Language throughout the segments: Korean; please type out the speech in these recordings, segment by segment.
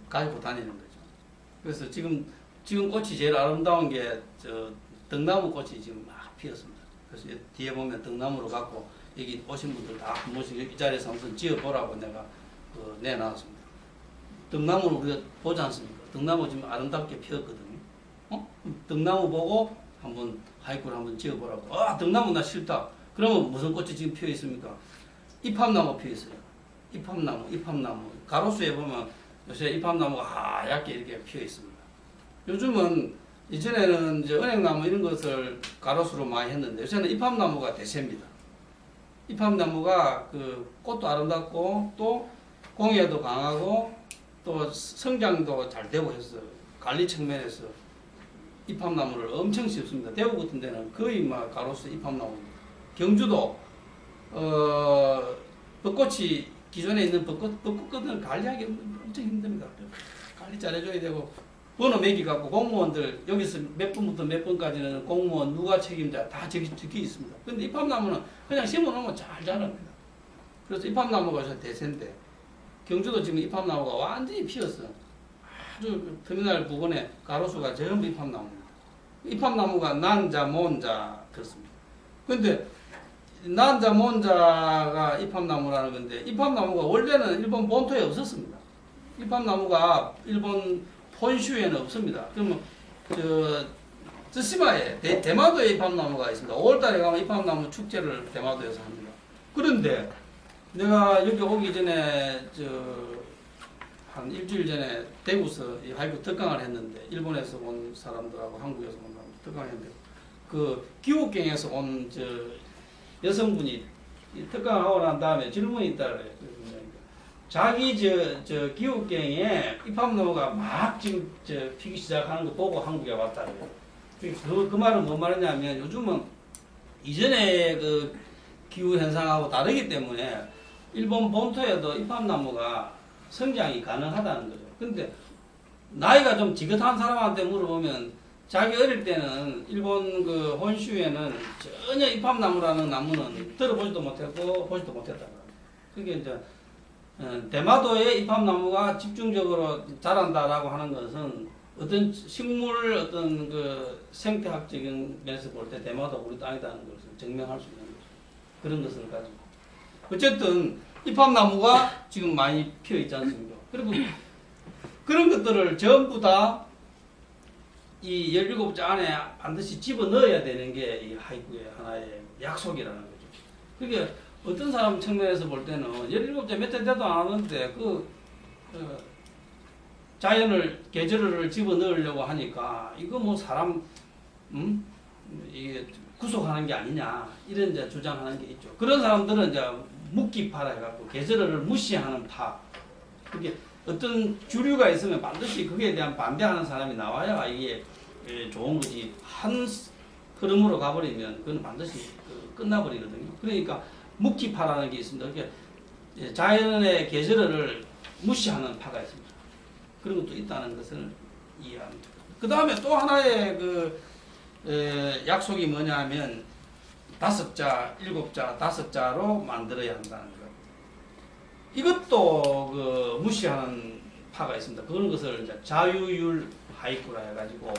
가지고 다니는 거죠. 그래서 지금 꽃이 제일 아름다운 게 등나무 꽃이 지금 막 피었습니다. 그래서 뒤에 보면 등나무로 갖고 여기 오신 분들 다 한 번씩 이 자리에서 한번 지어보라고 내가 내놨습니다. 등나무를 우리가 보지 않습니까? 등나무 지금 아름답게 피었거든요. 등나무 보고 한번 하이쿠를 한번 지어보라고. 등나무 나 싫다. 그러면 무슨 꽃이 지금 피어 있습니까? 이팝나무 피어 있어요. 이팝나무. 가로수에 보면 요새 이팝나무가 하얗게 이렇게 피어 있습니다. 요즘은 이전에는 이제 은행나무 이런 것을 가로수로 많이 했는데 요새는 이팝나무가 대세입니다. 이팝나무가 그 꽃도 아름답고 또 공해도 강하고 또 성장도 잘 되고 해서 관리 측면에서 이팝나무를 엄청 씹습니다. 대구 같은 데는 거의 막 가로수 이팝나무입니다. 경주도 벚꽃이 기존에 있는 벚꽃은 관리하기 엄청 힘듭니다. 관리 잘해줘야 되고 번호 매기 갖고 공무원들 여기서 몇 번부터 몇 번까지는 공무원 누가 책임자 다 적혀 있습니다. 근데 이팝나무는 그냥 심어놓으면 잘 자랍니다. 그래서 이팝나무가 대세인데 경주도 지금 이팝나무가 완전히 피었어. 아주 터미널 부근에 가로수가 전부 이팝나무입니다. 이팝나무가 난자, 모자 그렇습니다. 근데 난자, 모자가 이팝나무라는 건데 이팝나무가 원래는 일본 본토에 없었습니다. 이팝나무가 일본 폰슈에는 없습니다. 그러면 쯔시마에 대마도에 이팝나무가 있습니다. 5월달에 가면 이팝나무 축제를 대마도에서 합니다. 그런데 내가 여기 오기 전에 한 일주일 전에 대구서 하이쿠 특강을 했는데 일본에서 온 사람들하고 한국에서 온 사람 특강을 했는데 그 기후경에서 온 여성분이 특강을 하고 난 다음에 질문이 있다 그래요. 자기 기후경에 이팝나무가 막 지금 피기 시작하는 거 보고 한국에 왔다 그래요. 그 말은 뭔 말이냐면 요즘은 이전에 그 기후 현상하고 다르기 때문에 일본 본토에도 이팝나무가 성장이 가능하다는 거죠. 근데 나이가 좀 지긋한 사람한테 물어보면 자기 어릴 때는 일본 그 혼슈에는 전혀 이팝나무라는 나무는 들어보지도 못했고 보지도 못했다. 그게 이제 대마도에 이팝나무가 집중적으로 자란다라고 하는 것은 어떤 식물 어떤 그 생태학적인 면에서 볼 때 대마도 우리 땅이라는 것을 증명할 수 있는 거죠. 그런 것을 가지고 어쨌든 이팝나무가 지금 많이 피어 있지 않습니까? 그리고 그런 것들을 전부 다 이 17자 안에 반드시 집어넣어야 되는 게 이 하이쿠의 하나의 약속이라는 거죠. 그게 어떤 사람 측면에서 볼 때는 17자 몇 대 돼도 안 하는데 자연을 계절을 집어넣으려고 하니까 이거 뭐 사람 이게 구속하는 게 아니냐 이런 이제 주장하는 게 있죠. 그런 사람들은 이제 묵기파라 해갖고 계절을 무시하는 파. 그게 어떤 주류가 있으면 반드시 그에 대한 반대하는 사람이 나와야 이게 좋은 거지. 한 흐름으로 가버리면 그건 반드시 끝나버리거든요. 그러니까 묵기파라는 게 있습니다. 그러니까 자연의 계절을 무시하는 파가 있습니다. 그런 것도 있다는 것을 이해합니다. 그 다음에 또 하나의 약속이 뭐냐면 5자, 7자, 5자로 만들어야 한다는 것. 이것도 무시하는 파가 있습니다. 그런 것을 이제 자유율 하이쿠라 해가지고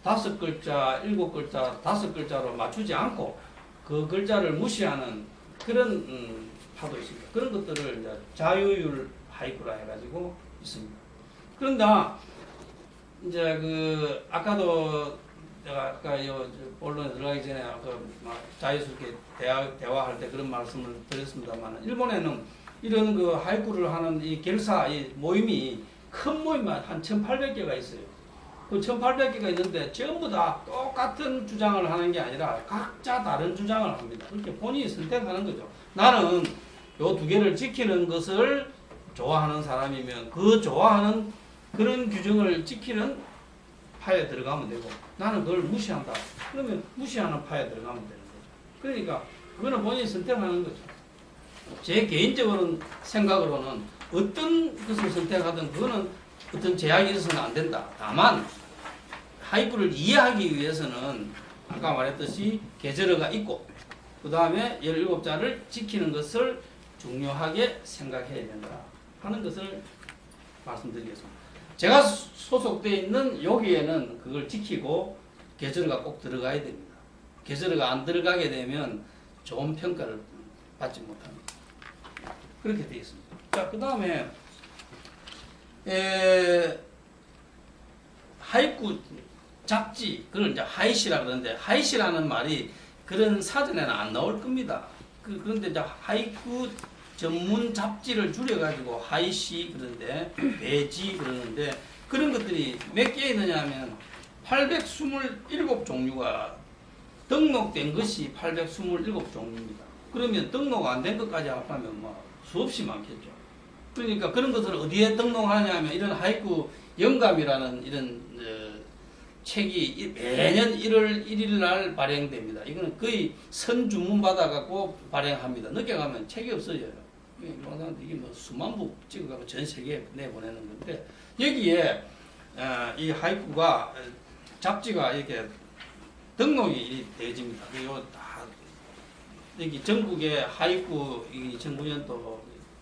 5글자, 7글자, 5글자로 맞추지 않고 그 글자를 무시하는 그런 파도 있습니다. 그런 것들을 이제 자유율 하이쿠라 해가지고 있습니다. 그런데 이제 아까도 내가 아까 본론에 들어가기 전에 자유스럽게 대화할 때 그런 말씀을 드렸습니다만 일본에는 이런 하이쿠를 하는 이 결사 이 모임이 큰 모임만 한 1,800개가 있어요. 그 1,800개가 있는데 전부 다 똑같은 주장을 하는 게 아니라 각자 다른 주장을 합니다. 그렇게 본인이 선택하는 거죠. 나는 요 2개를 지키는 것을 좋아하는 사람이면 그 좋아하는 그런 규정을 지키는 파에 들어가면 되고 나는 그걸 무시한다. 그러면 무시하는 파에 들어가면 되는 거죠. 그러니까 그거는 본인이 선택하는 거죠. 제 개인적으로는 생각으로는 어떤 것을 선택하든 그거는 어떤 제약이 있어서는 안 된다. 다만 하이쿠를 이해하기 위해서는 아까 말했듯이 계절어가 있고 그 다음에 17자를 지키는 것을 중요하게 생각해야 된다 하는 것을 말씀드리겠습니다. 제가 소속되어 있는 여기에는 그걸 지키고 계절어가 꼭 들어가야 됩니다. 계절어가 안 들어가게 되면 좋은 평가를 받지 못합니다. 그렇게 되어 있습니다. 자, 그 다음에 하이쿠 잡지, 그걸 이제 하이시라 그러는데, 하이시라는 말이 그런 사전에는 안 나올 겁니다. 그런데 이제 하이쿠 전문 잡지를 줄여가지고 하이시 그러는데, 배지 그러는데, 그런 것들이 몇 개 있느냐 하면 827종류가 등록된 것이 827종류입니다. 그러면 등록 안 된 것까지 합하면 뭐 수없이 많겠죠. 그러니까 그런 것을 어디에 등록하냐 하면 이런 하이쿠 영감이라는 이런 책이 매년 1월 1일 날 발행됩니다. 이거는 거의 선주문 받아갖고 발행합니다. 늦게 가면 책이 없어져요. 이게 뭐 수만 부 찍어갖고 전 세계에 내보내는 건데, 여기에 이 하이쿠가 잡지가 이렇게 등록이 되어집니다. 그리고 다 여기 전국에 하이쿠 이 2009년도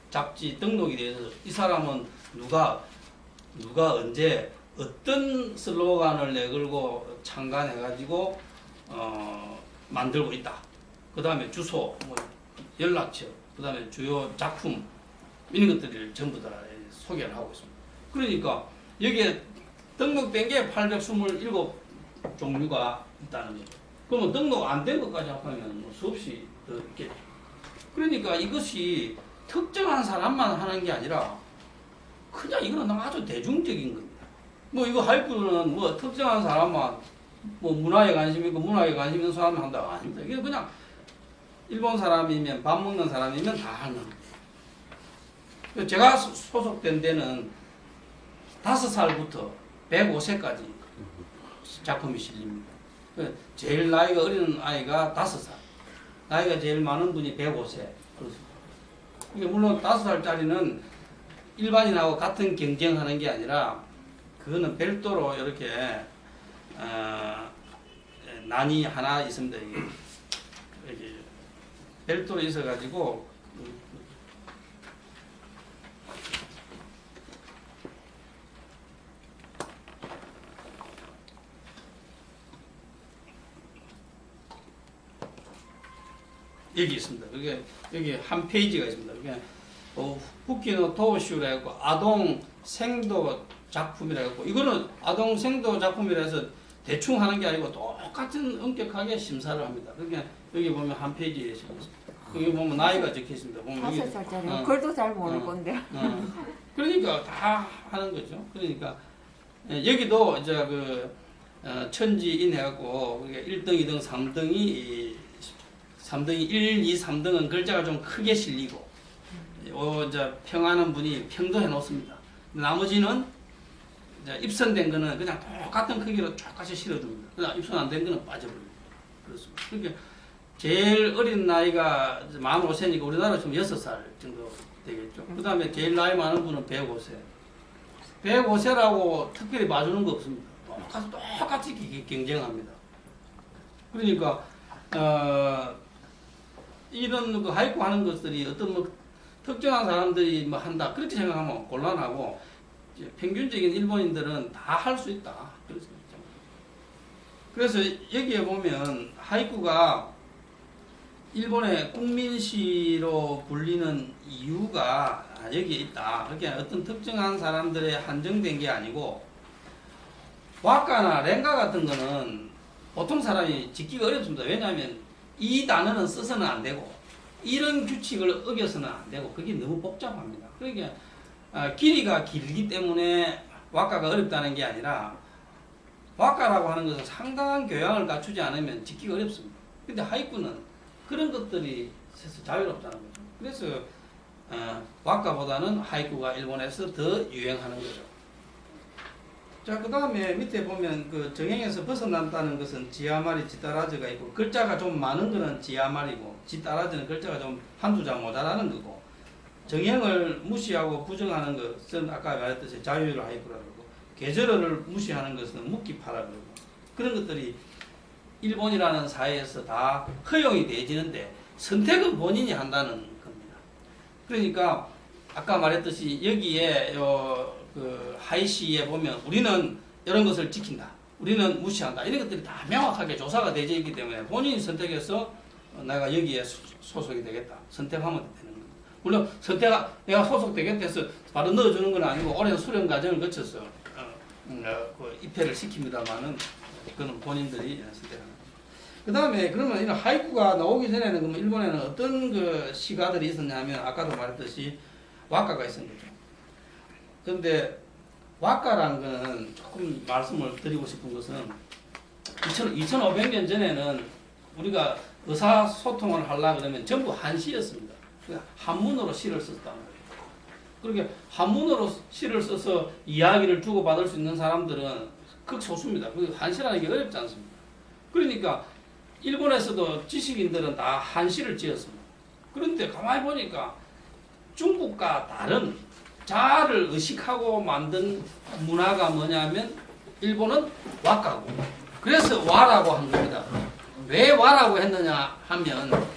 잡지 등록이 돼서 이 사람은 누가 언제 어떤 슬로건을 내걸고 창간해가지고 만들고 있다. 그 다음에 주소, 뭐 연락처, 그 다음에 주요 작품 이런 것들을 전부 다 소개를 하고 있습니다. 그러니까 여기에 등록된 게 827종류가 있다는 거죠. 그러면 등록 안 된 것까지 합하면 뭐 수없이 더 있겠죠. 그러니까 이것이 특정한 사람만 하는 게 아니라 그냥 이거는 아주 대중적인 겁니다. 뭐 이거 하이쿠는 뭐 특정한 사람만 뭐 문화에 관심 있고 문화에 관심 있는 사람만 한다고 아닙니다. 이게 그냥 일본 사람이면 밥 먹는 사람이면 다 하는. 제가 소속된 데는 5살부터 105세까지 작품이 실립니다. 제일 나이가 어린 아이가 5살, 나이가 제일 많은 분이 105세. 물론 5살짜리는 일반인하고 같은 경쟁하는 게 아니라 그거는 별도로 이렇게 난이 하나 있습니다. 이게 별도로 있어가지고 여기 있습니다. 그게 여기 한 페이지가 있습니다. 그게 후키노 도시라 해갖고 아동 생도 작품이라 해갖고 이거는 아동 생도 작품이라 해서 대충 하는 게 아니고 똑같은 엄격하게 심사를 합니다. 그러니까 여기 보면 한 페이지에 있습니다. 여기 보면 나이가 적혀 있습니다. 보면 5살짜리 글도 잘 모를 건데. 그러니까 다 하는 거죠. 그러니까 여기도 이제 천지인 해갖고 1등, 2등, 3등이 1, 2, 3등은 글자가 좀 크게 실리고 이제 평하는 분이 평도 해놓습니다. 나머지는 이제 입선된 거는 그냥 똑같은 크기로 똑같이 실어둡니다. 그냥 입선 안 된 거는 빠져버립니다. 그렇습니다. 그러니까 제일 어린 나이가 15세니까 우리나라 지금 6살 정도 되겠죠. 그 다음에 제일 나이 많은 분은 105세. 105세라고 특별히 봐주는 거 없습니다. 똑같이 경쟁합니다. 그러니까 이런 하이쿠 하는 것들이 어떤 뭐 특정한 사람들이 뭐 한다 그렇게 생각하면 곤란하고 평균적인 일본인들은 다 할 수 있다. 그래서 여기에 보면 하이쿠가 일본의 국민시로 불리는 이유가 여기에 있다. 그렇게 어떤 특정한 사람들에 한정된 게 아니고 와카나 렌가 같은 거는 보통 사람이 짓기가 어렵습니다. 왜냐하면 이 단어는 써서는 안 되고 이런 규칙을 어겨서는 안 되고 그게 너무 복잡합니다. 그러니까 길이가 길기 때문에 와카가 어렵다는 게 아니라 와카라고 하는 것은 상당한 교양을 갖추지 않으면 짓기가 어렵습니다. 근데 하이쿠는 그런 것들이 있어서 자유롭다는 거죠. 그래서 와카보다는 하이쿠가 일본에서 더 유행하는 거죠. 자, 그 다음에 밑에 보면 그 정형에서 벗어난다는 것은 지아마리, 지따라즈가 있고 글자가 좀 많은 거는 지아마리고 지따라즈는 글자가 좀 한두 장 모자라는 거고 정형을 무시하고 부정하는 것은 아까 말했듯이 자유를 하이쿠라고 그러고 계절어를 무시하는 것은 묵기파라 그러고 그런 것들이 일본이라는 사회에서 다 허용이 되어지는데 선택은 본인이 한다는 겁니다. 그러니까 아까 말했듯이 여기에 그 하이시에 보면 우리는 이런 것을 지킨다. 우리는 무시한다. 이런 것들이 다 명확하게 조사가 되어 있기 때문에 본인이 선택해서 내가 여기에 소속이 되겠다. 선택하면 되는 거예요. 물론 내가 소속되겠다 해서 바로 넣어주는 건 아니고 오랜 수련 과정을 거쳐서 그 입회를 시킵니다만은 그건 본인들이 선택하는 거예요. 그 다음에 그러면 이런 하이쿠가 나오기 전에는 그러면 일본에는 어떤 그 시가들이 있었냐면 아까도 말했듯이 와카가 있었던 거죠. 그런데 와카라는 거는 조금 말씀을 드리고 싶은 것은 2500년 전에는 우리가 의사소통을 하려고 그러면 전부 한시였습니다. 한문으로 시를 썼단 말이에요. 그렇게 한문으로 시를 써서 이야기를 주고받을 수 있는 사람들은 극소수입니다. 한시라는 게 어렵지 않습니다. 그러니까 일본에서도 지식인들은 다 한시를 지었습니다. 그런데 가만히 보니까 중국과 다른 자아를 의식하고 만든 문화가 뭐냐면 일본은 와카고 그래서 와라고 한 겁니다. 왜 와라고 했느냐 하면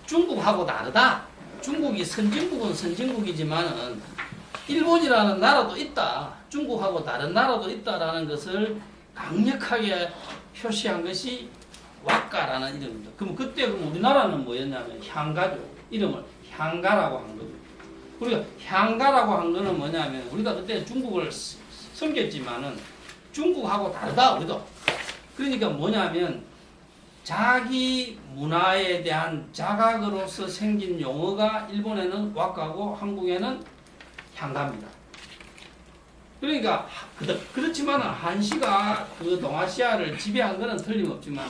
중국하고 다르다. 중국이 선진국은 선진국이지만은 일본이라는 나라도 있다. 중국하고 다른 나라도 있다라는 것을 강력하게 표시한 것이 와카라는 이름입니다. 그럼 그때 우리나라는 뭐였냐면 향가죠. 이름을 향가라고 한 거죠. 우리가 향가라고 한 거는 뭐냐면 우리가 그때 중국을 섬겼지만은 중국하고 다르다 우리도. 그러니까 뭐냐면 자기 문화에 대한 자각으로서 생긴 용어가 일본에는 와카고 한국에는 향가입니다. 그러니까 그렇지만 한시가 그 동아시아를 지배한 것은 틀림없지만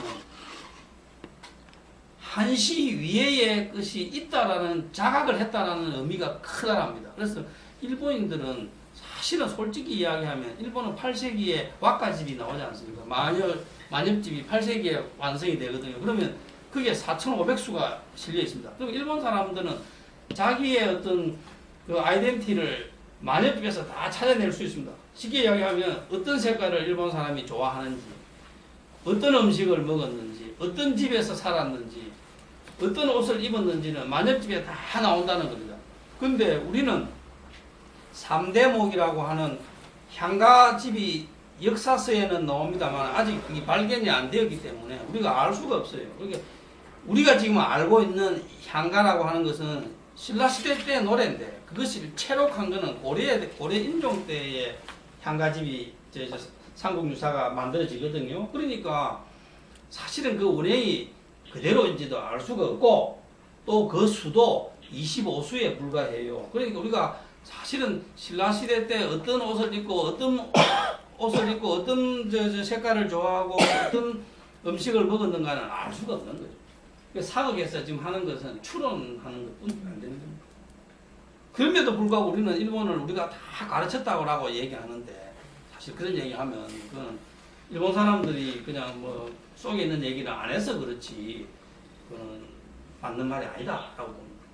한시 위에의 것이 있다라는 자각을 했다라는 의미가 크다랍니다. 그래서 일본인들은 사실은 솔직히 이야기하면 일본은 8세기에 와카집이 나오지 않습니까? 만엽집이 8세기에 완성이 되거든요. 그러면 그게 4,500수가 실려 있습니다. 그럼 일본 사람들은 자기의 어떤 그 아이덴티티를 만엽집에서 다 찾아낼 수 있습니다. 쉽게 이야기하면 어떤 색깔을 일본 사람이 좋아하는지, 어떤 음식을 먹었는지, 어떤 집에서 살았는지, 어떤 옷을 입었는지는 만엽집에 다 나온다는 겁니다. 근데 우리는 3대목이라고 하는 향가집이 역사서에는 나옵니다만 아직 그게 발견이 안 되었기 때문에 우리가 알 수가 없어요. 그러니까 우리가 지금 알고 있는 향가라고 하는 것은 신라시대 때 노래인데 그것이 채록한 거는 고려 인종 때의 향가집이 삼국유사가 만들어지거든요. 그러니까 사실은 그 원행이 그대로인지도 알 수가 없고 또 그 수도 25수에 불과해요. 그러니까 우리가 사실은 신라시대 때 어떤 옷을 입고 어떤 색깔을 좋아하고 어떤 음식을 먹었는가는 알 수가 없는 거죠. 사극에서 지금 하는 것은 추론하는 것뿐이 안 되는 겁니다. 그럼에도 불구하고 우리는 일본을 우리가 다 가르쳤다고 얘기하는데 사실 그런 얘기하면 그건 일본 사람들이 그냥 뭐 속에 있는 얘기를 안 해서 그렇지 그건 맞는 말이 아니다라고 봅니다.